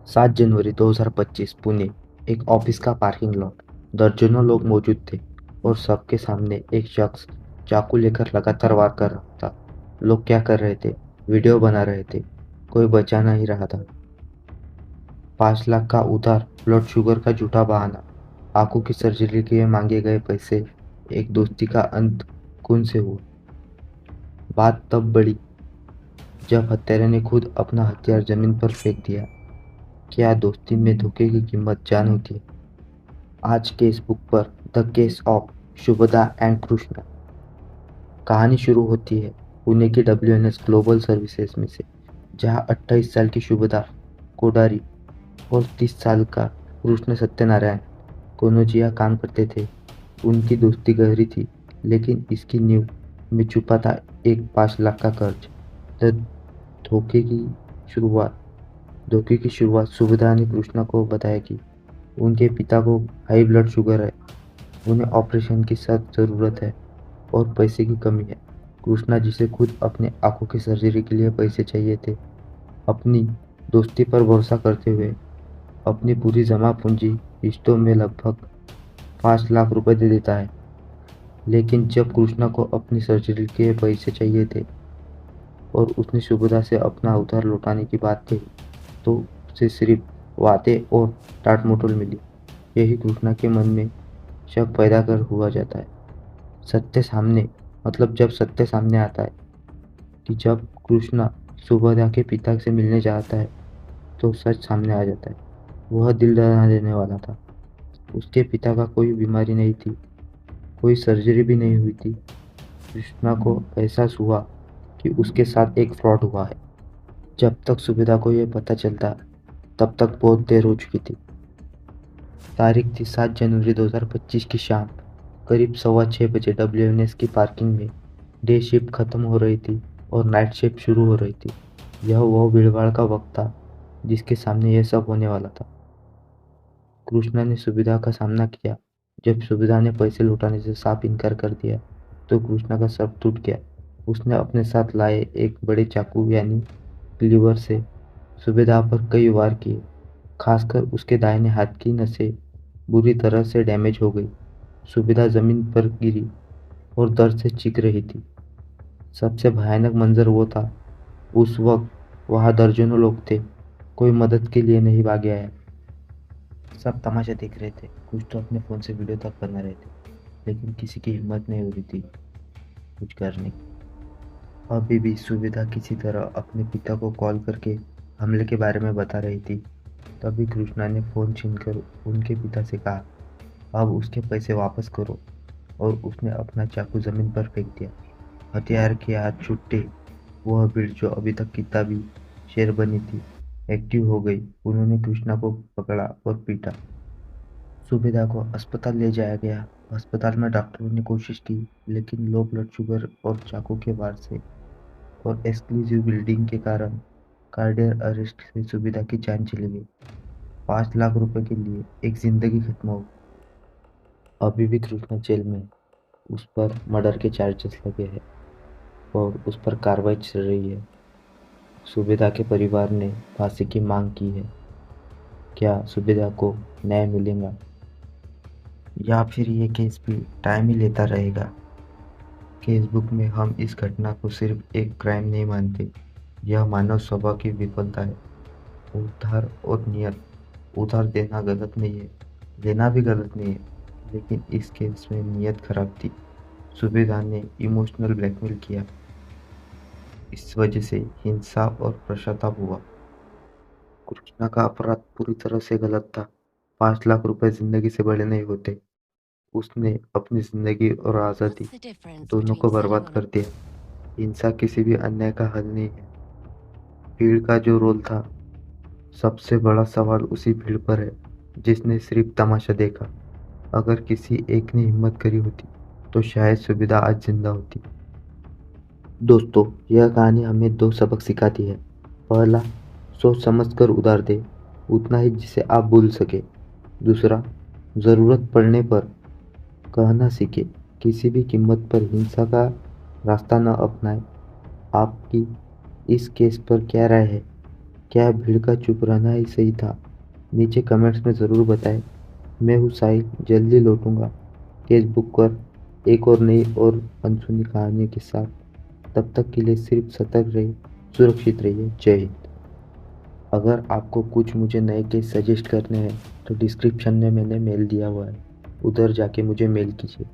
7 जनवरी 2025 पुणे। एक ऑफिस का parking lot. दर्जनों लोग मौजूद थे और सबके सामने एक शख्स चाकू लेकर लगातार वार कर रहा था। लोग क्या कर रहे थे? वीडियो बना रहे थे। कोई बचा नहीं रहा था। 5 लाख का उधार, ब्लड शुगर का झूठा बहाना, आंखों की सर्जरी के लिए मांगे गए पैसे, एक दोस्ती का अंत खून से हुआ। बात तब बढ़ी जब हत्यारे ने खुद अपना हथियार जमीन पर फेंक दिया। क्या दोस्ती में धोखे की कीमत जान होती है? आज के इस बुक पर the case of Shubhada and Krishna. कहानी शुरू होती है पुणे की WNS ग्लोबल सर्विसेज में से, जहां 28 साल की शुभदा कोडारी और 30 साल का कृष्ण सत्यनारायण कोनोजिया काम करते थे। उनकी दोस्ती गहरी थी, लेकिन इसकी नींव में छुपा था एक 5 लाख का कर्ज। द धोखे की शुरुआत धोखे की शुरुआत सुविधा ने कृष्णा को बताया कि उनके पिता को हाई ब्लड शुगर है, उन्हें ऑपरेशन की सख्त ज़रूरत है और पैसे की कमी है। कृष्णा, जिसे खुद अपने आंखों की सर्जरी के लिए पैसे चाहिए थे, अपनी दोस्ती पर भरोसा करते हुए अपनी पूरी जमा पूंजी रिश्तों में लगभग 5 लाख रुपए दे देता है। लेकिन जब कृष्णा को अपनी सर्जरी के पैसे चाहिए थे और उसने शुभदा से अपना उधार लौटाने की बात कही, तो उसे सिर्फ वादे और टाट मटोल मिली। यही कृष्णा के मन में शक पैदा कर हुआ जाता है। सत्य सामने जब सत्य सामने आता है कि जब कृष्णा सुभद्रा के पिता से मिलने जाता है, तो सच सामने आ जाता है। वह दिल दहला देने वाला था। उसके पिता का कोई बीमारी नहीं थी, कोई सर्जरी भी नहीं हुई थी। कृष्णा को एहसास हुआ कि उसके साथ एक फ्रॉड हुआ है। जब तक सुबेदा को यह पता चलता, तब तक बहुत देर हो चुकी थी। तारीख थी 7 जनवरी 2025 की शाम। करीब 6:15 बजे WNS की पार्किंग में डे शिफ्ट खत्म हो रही थी और नाइट शिफ्ट शुरू हो रही थी। यह वो भीड़भाड़ का वक्त था जिसके सामने यह सब होने वाला था। कृष्णा ने सुविधा का सामना किया। जब सुविधा ने पैसे लौटाने से साफ इनकार कर दिया, तो कृष्णा का सर टूट गया। उसने अपने साथ लाए एक बड़े चाकू यानी क्लीवर से सुबेदा पर कई वार किए। खासकर उसके दाहिने हाथ की नसें बुरी तरह से डैमेज हो गई। सुबेदा जमीन पर गिरी और दर्द से चीख रही थी। सबसे भयानक मंजर वो था, उस वक्त वहां दर्जनों लोग थे। कोई मदद के लिए नहीं भागे आया। सब तमाशा देख रहे थे। कुछ तो अपने फोन से वीडियो तक बना रहे थे, लेकिन किसी की हिम्मत नहीं हो रही थी कुछ करने की। अभी भी सुविधा किसी तरह अपने पिता को कॉल करके हमले के बारे में बता रही थी। तभी कृष्णा ने फोन छीनकर उनके पिता से कहा, अब उसके पैसे वापस करो। और उसने अपना चाकू जमीन पर फेंक दिया। हथियार के हाथ छूटते वह भीड़ जो अभी तक किताबी शेर बनी थी, एक्टिव हो गई। उन्होंने कृष्णा को पकड़ा और पीटा। सुबेदा को अस्पताल ले जाया गया। अस्पताल में डॉक्टरों ने कोशिश की, लेकिन लो ब्लड शुगर और चाकू के वार से और एक्सक्लूसिव बिल्डिंग के कारण कार्डियक अरेस्ट से सुविधा की जान चली गई। 5 लाख रुपए के लिए एक जिंदगी खत्म हो गई। अभी भी कृष्णा जेल में है। उस पर मर्डर के चार्जेस लगे हैं और उस पर कार्रवाई चल रही है। सुबेदा के परिवार ने फांसी की मांग की है। क्या सुबेदा को न्याय मिलेगा, या फिर ये केस भी टाइम ही लेता रहेगा? केस बुक में हम इस घटना को सिर्फ एक क्राइम नहीं मानते, यह मानव स्वभाव की विफलता है। उधार और नियत। उधार देना गलत नहीं है, लेना भी गलत नहीं है, लेकिन इस केस में नियत खराब थी। सुबेदा ने इमोशनल ब्लैकमेल किया, इस वजह से हिंसा और पश्चाताप हुआ। कृष्णा का अपराध पूरी तरह से गलत था। 5 लाख रुपए जिंदगी से बड़े नहीं होते। उसने अपनी जिंदगी और आज़ादी What's the difference दोनों between को selling बर्बाद on a कर दिया। हिंसा किसी भी अन्याय का हल नहीं है। भीड़ का जो रोल था, सबसे बड़ा सवाल उसी भीड़ पर है जिसने सिर्फ तमाशा देखा। अगर किसी एक ने हिम्मत करी होती, तो शायद सुविधा आज जिंदा होती। दोस्तों, यह कहानी हमें दो सबक सिखाती है। पहला, सोच समझकर उधार दे, उतना ही जिसे आप भूल सके। दूसरा, जरूरत पड़ने पर कहना सीखे, किसी भी कीमत पर हिंसा का रास्ता न अपनाए। आपकी इस केस पर क्या राय है? क्या भीड़ का चुप रहना ही सही था? नीचे कमेंट्स में ज़रूर बताएं। मैं हूँ साहिल, जल्दी लौटूंगा केस बुक कर एक और नई और अनसुनी कहानियों के साथ। तब तक के लिए सिर्फ सतर्क रहिए, सुरक्षित रहिए। जय हिंद। अगर आपको कुछ मुझे नए केस सजेस्ट करने हैं तो डिस्क्रिप्शन में मैंने मेल दिया हुआ है, उधर जाके मुझे मेल कीजिए।